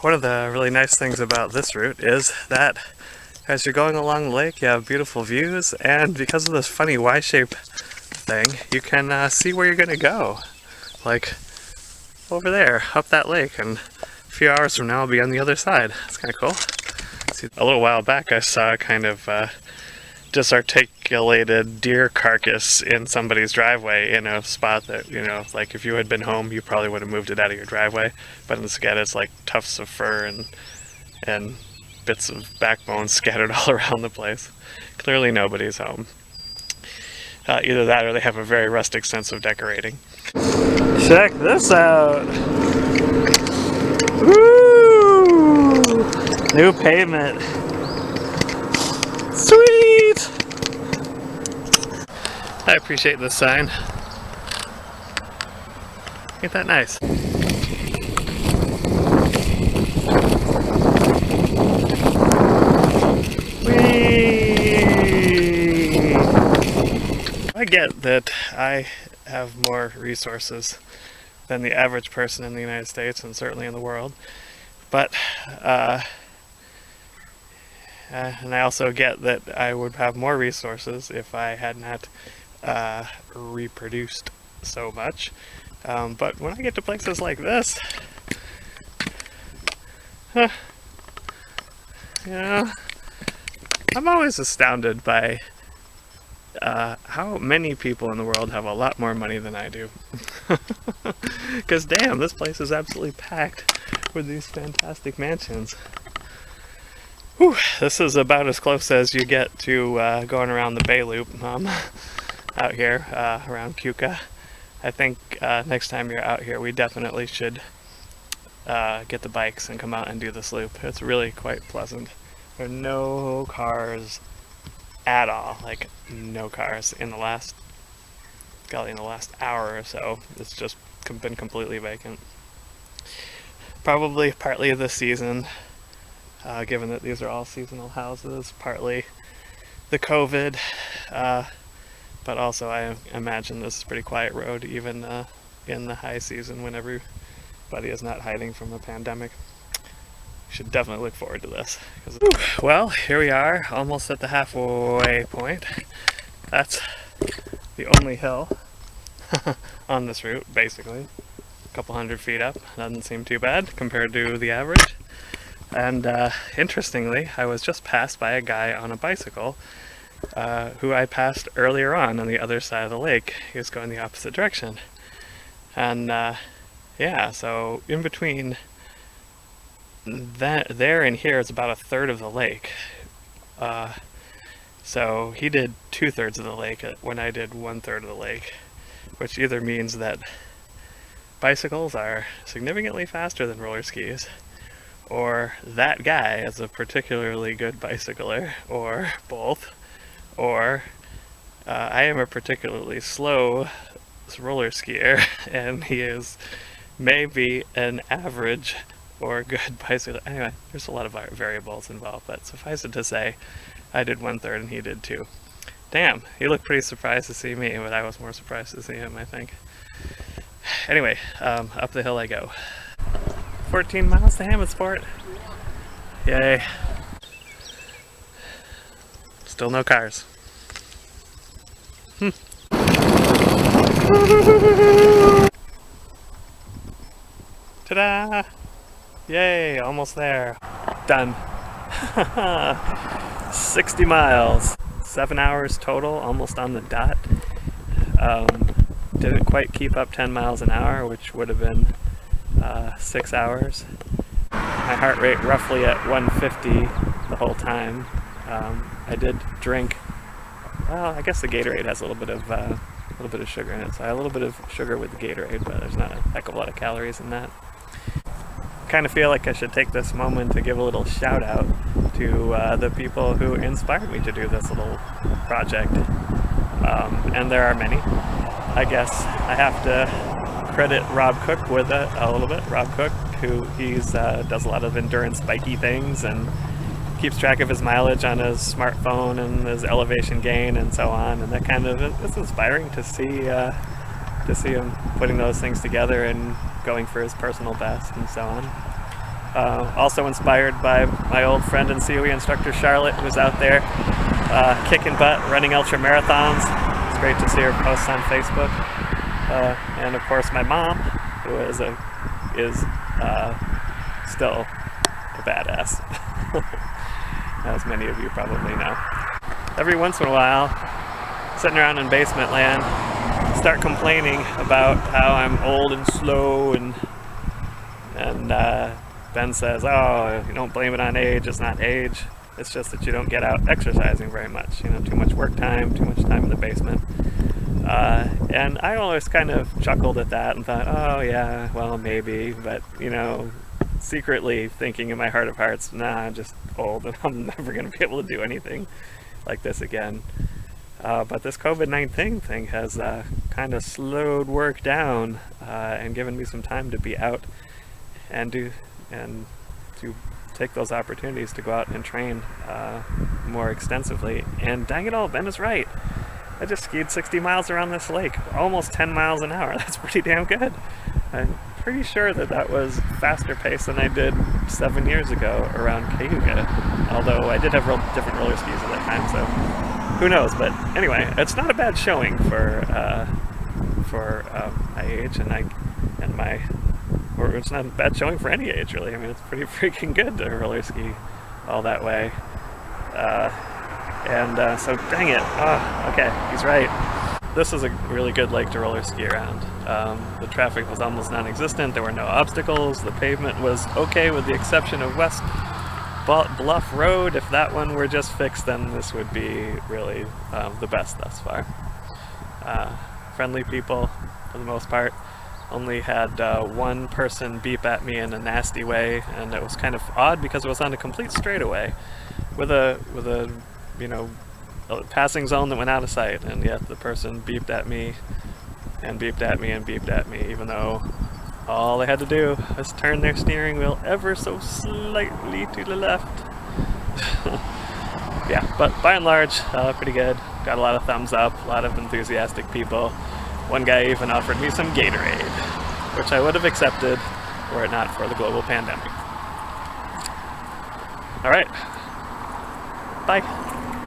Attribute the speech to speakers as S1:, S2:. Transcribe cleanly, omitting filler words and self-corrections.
S1: One of the really nice things about this route is that as you're going along the lake, you have beautiful views, and because of this funny Y-shape thing, you can see where you're going to go. Like over there, up that lake, and a few hours from now I'll be on the other side. That's kind of cool. See, a little while back I saw kind of disarticulated deer carcass in somebody's driveway in a spot that, you know, like if you had been home you probably would have moved it out of your driveway, but instead it's like tufts of fur and bits of backbone scattered all around the place. Clearly nobody's home. Either that or they have a very rustic sense of decorating. Check this out! Woo! New pavement. Sweet! I appreciate this sign. Ain't that nice? Whee! I get that I have more resources than the average person in the United States and certainly in the world, but and I also get that I would have more resources if I had not reproduced so much. But when I get to places like this, you know, I'm always astounded by how many people in the world have a lot more money than I do. Because damn, this place is absolutely packed with these fantastic mansions. Whew, this is about as close as you get to going around the Bay Loop out here around Keuka. I think next time you're out here we definitely should get the bikes and come out and do this loop. It's really quite pleasant. There are no cars at all, like no cars in the last hour or so. It's just been completely vacant. Probably partly this season, given that these are all seasonal houses, partly the COVID, but also I imagine this is a pretty quiet road even in the high season when everybody is not hiding from a pandemic. You should definitely look forward to this. Well, here we are, almost at the halfway point. That's the only hill on this route, basically. A couple hundred feet up, doesn't seem too bad compared to the average. And interestingly, I was just passed by a guy on a bicycle who I passed earlier on the other side of the lake. He was going the opposite direction. And yeah, so in between there and here is about a third of the lake. So he did 2/3 of the lake when I did 1/3 of the lake, which either means that bicycles are significantly faster than roller skis, or that guy is a particularly good bicycler, or both, or I am a particularly slow roller skier and he is maybe an average or good bicycle. Anyway, there's a lot of variables involved, but suffice it to say, I did 1/3 and he did 2. Damn, he looked pretty surprised to see me, but I was more surprised to see him, I think. Anyway, up the hill I go. 14 miles to Hammondsport. Yay. Still no cars. Ta-da! Yay, almost there. Done. 60 miles. 7 hours total, almost on the dot. Didn't quite keep up 10 miles an hour, which would have been 6 hours. My heart rate roughly at 150 the whole time. I did drink, well, I guess the Gatorade has a little bit of sugar in it, so I had a little bit of sugar with the Gatorade, but there's not a heck of a lot of calories in that. Kind of feel like I should take this moment to give a little shout out to the people who inspired me to do this little project, and there are many. I guess I have to credit Rob Cook with it a little bit. Rob Cook, who does a lot of endurance bikey things and keeps track of his mileage on his smartphone and his elevation gain and so on, and that kind of, it's inspiring to see him putting those things together and going for his personal best and so on. Also inspired by my old friend and COE instructor Charlotte, who's out there kicking butt, running ultra marathons. It's great to see her posts on Facebook. And of course my mom, who is still a badass, as many of you probably know. Every once in a while, sitting around in basement land, start complaining about how I'm old and slow, and Ben says, oh, you don't blame it on age, it's not age, it's just that you don't get out exercising very much, you know, too much work time, too much time in the basement. And I always kind of chuckled at that and thought, oh yeah, well maybe, but you know, secretly thinking in my heart of hearts, nah, I'm just old and I'm never going to be able to do anything like this again. But this COVID-19 thing has kind of slowed work down and given me some time to be out and to take those opportunities to go out and train more extensively. And dang it all, Ben is right. I just skied 60 miles around this lake, almost 10 miles an hour. That's pretty damn good. I'm pretty sure that was faster pace than I did 7 years ago around Keuka. Although I did have different roller skis at that time, so who knows. But anyway, it's not a bad showing for my age, or it's not a bad showing for any age, really. I mean, it's pretty freaking good to roller ski all that way. So dang it. Oh, okay, he's right. This is a really good lake to roller ski around. The traffic was almost non-existent, there were no obstacles, the pavement was okay with the exception of West Bluff Road. If that one were just fixed, then this would be really the best thus far. Friendly people, for the most part. Only had one person beep at me in a nasty way, and it was kind of odd because it was on a complete straightaway with a you know, a passing zone that went out of sight, and yet the person beeped at me and beeped at me and beeped at me, even though all they had to do was turn their steering wheel ever so slightly to the left. Yeah, but by and large, pretty good. Got a lot of thumbs up, a lot of enthusiastic people. One guy even offered me some Gatorade, which I would have accepted were it not for the global pandemic. All right, bye.